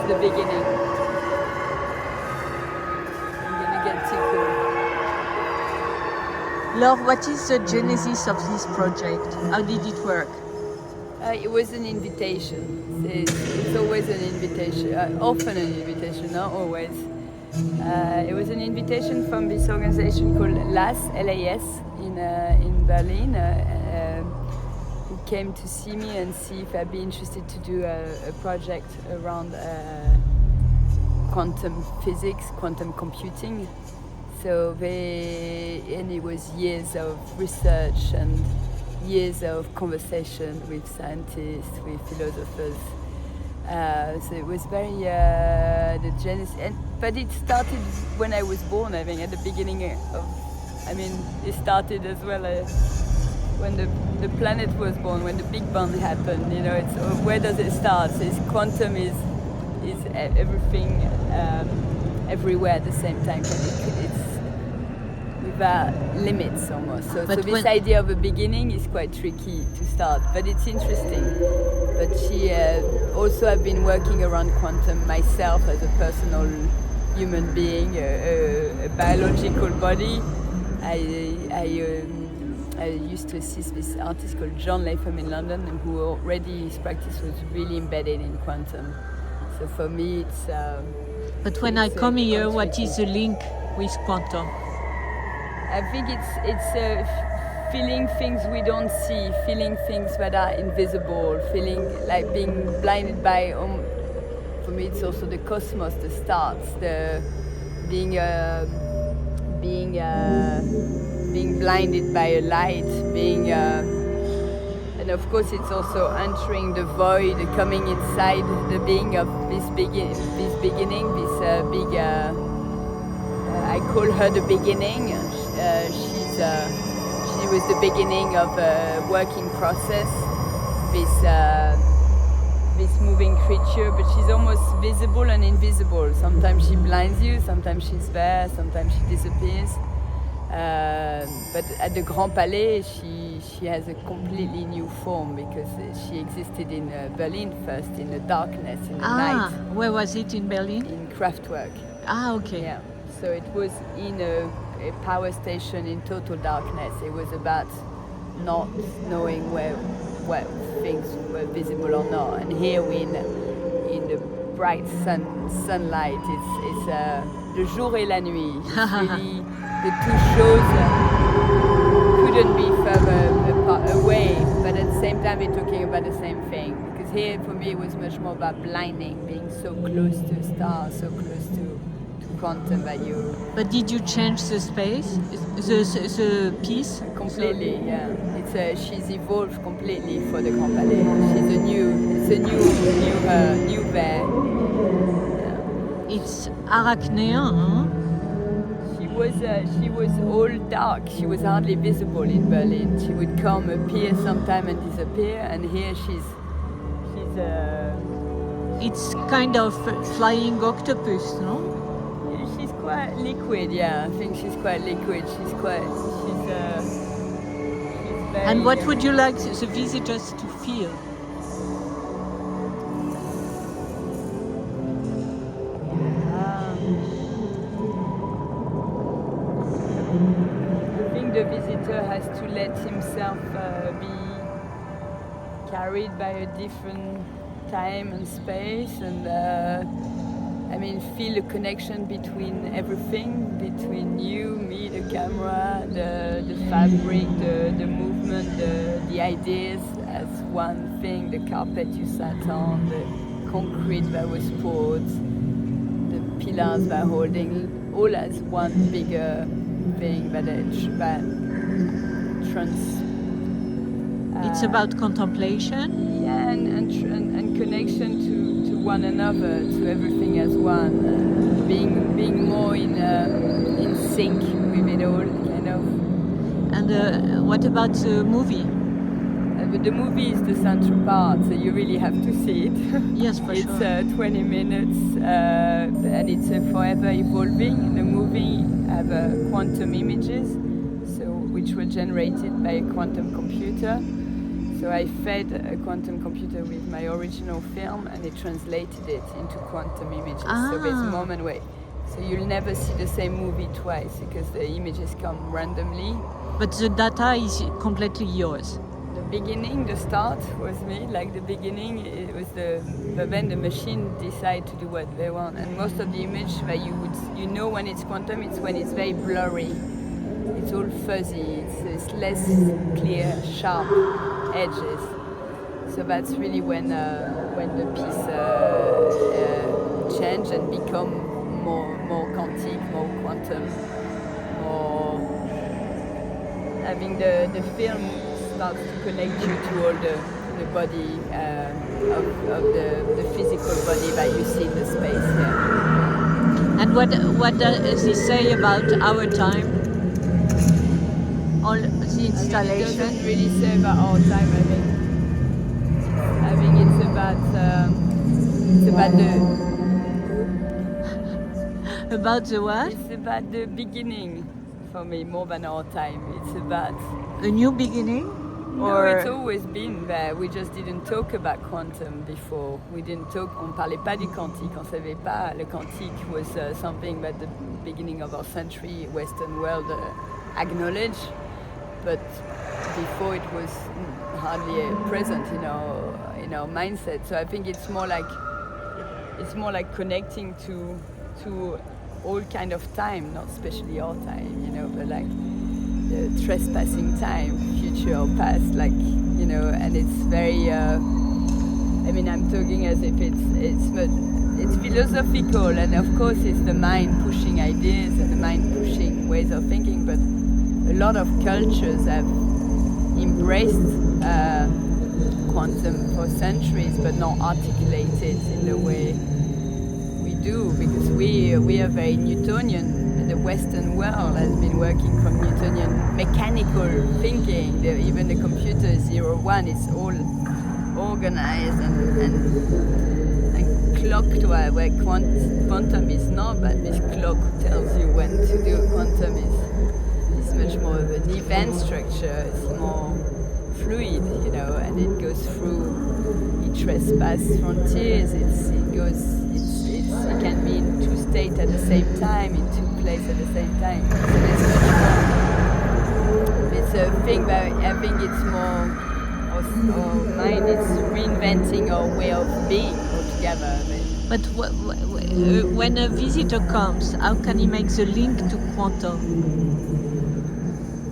the beginning. I'm gonna get tickled. Laure, what is the genesis of this project? How did it work? It was an invitation. It's always an invitation, often an invitation, not always. It was an invitation from this organization called LAS, L-A-S, in Berlin, who came to see me and see if I'd be interested to do a project around quantum physics, quantum computing. So and it was years of research and years of conversation with scientists, with philosophers. So it was very the genesis, but it started when I was born. I think at the beginning of, it started as well when the planet was born, when the Big Bang happened. You know, it's where does it start? So quantum is everything, everywhere at the same time. It's without limits almost. So this idea of a beginning is quite tricky to start, but it's interesting. But also I've been working around quantum myself as a personal human being, a biological body. I used to assist this artist called John Latham in London, who already his practice was really embedded in quantum. So for me, it's. But when I come here, what is the link with quantum? I think it's feeling things we don't see, feeling things that are invisible, feeling like being blinded by. For me, it's also the cosmos, the stars, the being blinded by a light, and of course it's also entering the void, coming inside the being of this beginning, this big. I call her the beginning. She was the beginning of a working process. This moving creature, but she's almost visible and invisible. Sometimes she blinds you, sometimes she's there, sometimes she disappears. But at the Grand Palais, she has a completely new form because she existed in Berlin first, in the darkness, in the night. Where was it in Berlin? In Kraftwerk. Okay. Yeah. So it was in a power station in total darkness. It was about not knowing what things were visible or not. And here we're in the bright sunlight. It's le jour et la nuit. It's really the two shows couldn't be further away, but at the same time we're talking about the same thing. Because here for me it was much more about blinding, being so close to stars, so close to quantum that you. But did you change the space, the piece? Completely, yeah. She's evolved completely for the Grand Palais. It's a new bear. Yeah. It's arachnéen, huh? She was all dark. She was hardly visible in Berlin. She would come, appear sometime and disappear. And here she's. It's kind of flying octopus, no? She's quite liquid. Yeah, I think she's quite liquid. She's very. And what would you like the visitors to feel? I think the visitor has to let himself be carried by a different time and space, and feel a connection between everything, between you, me, the camera, the fabric, the movement, the ideas as one thing, the carpet you sat on, the concrete that was poured, the pillars that are holding, all as one bigger thing that it's about contemplation. Yeah, and connection to one another, to everything as one, being more in sync with it all, kind of. And what about the movie? But the movie is the central part, so you really have to see it. Yes, for sure. It's 20 minutes, and it's forever evolving. The movie have quantum images, which were generated by a quantum computer. So I fed a quantum computer with my original film, and it translated it into quantum images. So there's a moment where, so you'll never see the same movie twice because the images come randomly. But the data is completely yours. The beginning, the start was me. Like the beginning, it was but then the machine decide to do what they want. And most of the image that you know when it's quantum, it's when it's very blurry. It's all fuzzy. It's less clear, sharp edges. So that's really when the piece change and become more quantique, more quantum, more having the film starts to connect you to all the body of the physical body that you see in the space. Yeah. And what does he say about our time? All the installation? It doesn't really say about our time. I think it's about About the what? It's about the beginning for me more than our time. It's about a new beginning? No, it's always been there. We just didn't talk about quantum before. We didn't talk. On parlait pas du quantique. On savait pas. Le quantique was something that the beginning of our century, Western world acknowledged, but before it was hardly present in our mindset. So I think it's more like connecting to all kind of time, not especially our time, but like the trespassing time, future or past, and it's very. I'm talking as if it's philosophical, and of course it's the mind pushing ideas and the mind pushing ways of thinking, but a lot of cultures have embraced quantum for centuries, but not articulated in the way we do, because we are very Newtonian. The Western world has been working from Newtonian mechanical thinking. Even the computer 01 is all organized and clocked, where quantum is not, but this clock tells you when to do. Quantum is much more of an event structure. It's more fluid, and it goes through. It trespasses frontiers. It can be in two states at the same time, in two places at the same time. So it's a thing that I think it's more our mind is reinventing our way of being altogether. But when a visitor comes, how can he make the link to quantum?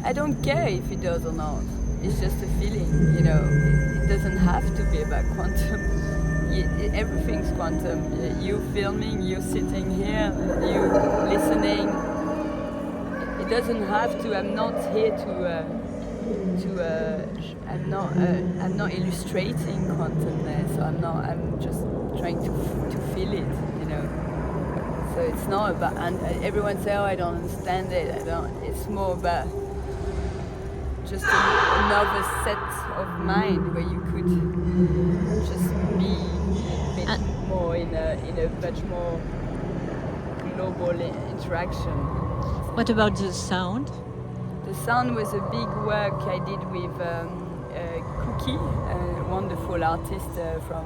I don't care if he does or not. It's just a feeling, It doesn't have to be about quantum. Everything's quantum. You filming, you sitting here, you listening. It doesn't have to. I'm not here I'm not illustrating quantum there. So I'm just trying to feel it, So it's not about. And everyone say, "Oh, I don't understand it." It's more about just another set of mind where you could just be a bit more in a much more global interaction. What about the sound? The sound was a big work I did with Cookie, a wonderful artist from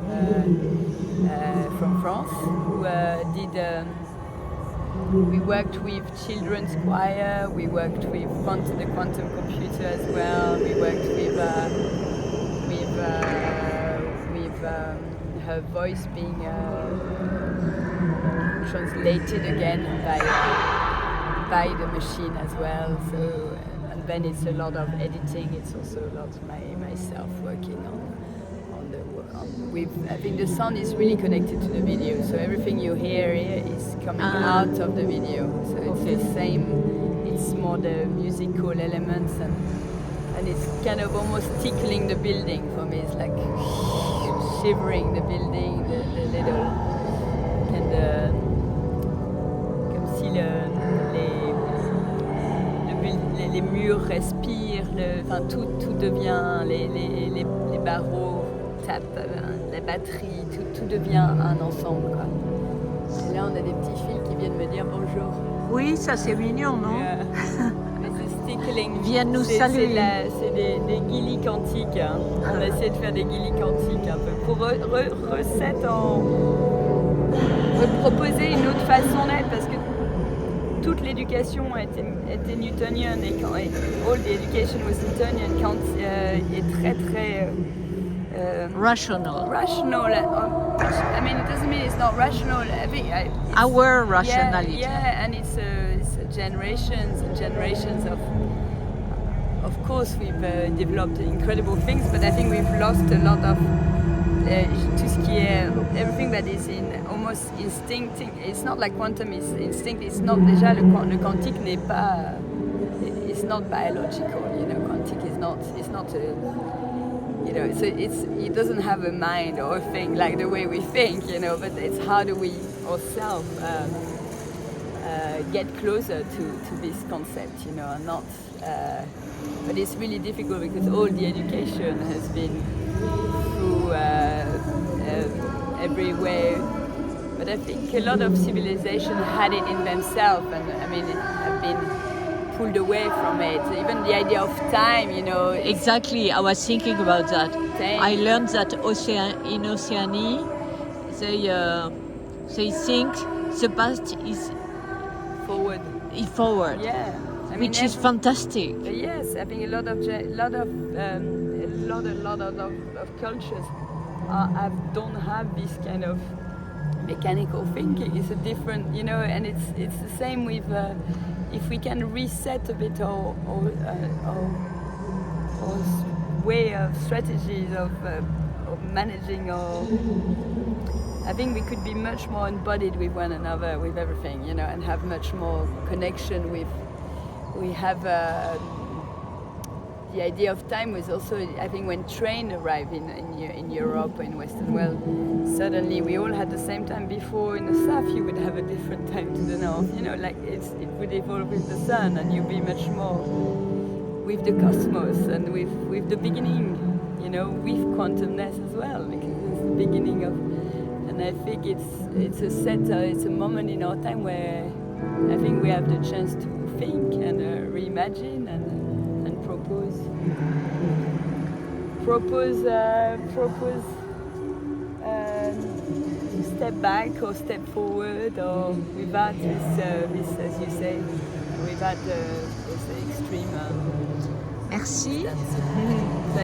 France, who did. We worked with children's choir. We worked with the quantum computer as well. We worked with her voice being translated again by the machine as well. So, and then it's a lot of editing. It's also a lot myself working on I think the sound is really connected to the video, so everything you hear here is coming out of the video. So it's the same. It's more the musical elements, and it's kind of almost tickling the building for me. It's like shivering the building, the little, and comme si les murs respirent, tout devient, les barreaux tapent, la batterie, tout devient un ensemble, quoi. Et là, on a des petits fils qui viennent me dire bonjour. Oui, ça c'est mignon, non? This is stick sparkling. Viennent nous saluer. C'est des guilis quantiques. Hein. On a essayé de faire des guilis quantiques un peu pour proposer une autre façon d'être parce que toute l'éducation était newtonienne et quand all the education was Newtonian, Kant est très rational. Rational. I mean, it doesn't mean it's not rational. I think Our rationality. Yeah, and it's generations and generations of. Of course, we've developed incredible things, but I think we've lost a lot of tout ce qui est everything that is in almost instinctive. It's not like quantum is instinct. It's not déjà le quantique n'est pas. It's not biological. You know, quantique is not. It's not. You know, so it doesn't have a mind or a thing like the way we think. You know, but it's how do we ourselves get closer to this concept. You know, and not. But it's really difficult because all the education has been through everywhere. But I think a lot of civilization had it in themselves, and I mean, have been pulled away from it. Even the idea of time, you know. Exactly, I was thinking about that. Time. I learned that in Oceania, they think the past is forward. Yeah. I mean, which is fantastic. Yes, I think a lot of cultures don't have this kind of mechanical thinking. It's a different, you know, and it's the same with if we can reset a bit our way of strategies of managing our. I think we could be much more embodied with one another, with everything, you know, and have much more connection with. We have the idea of time was also, I think, when train arrived in Europe, in Western world, suddenly we all had the same time. Before in the south, you would have a different time to the north. You know, like it would evolve with the sun, and you'd be much more with the cosmos and with the beginning. You know, with quantumness as well, because it's the beginning of. And I think it's a moment in our time where I think we have the chance to think and reimagine and propose step back or step forward, or without this as you say, without this extreme. Merci.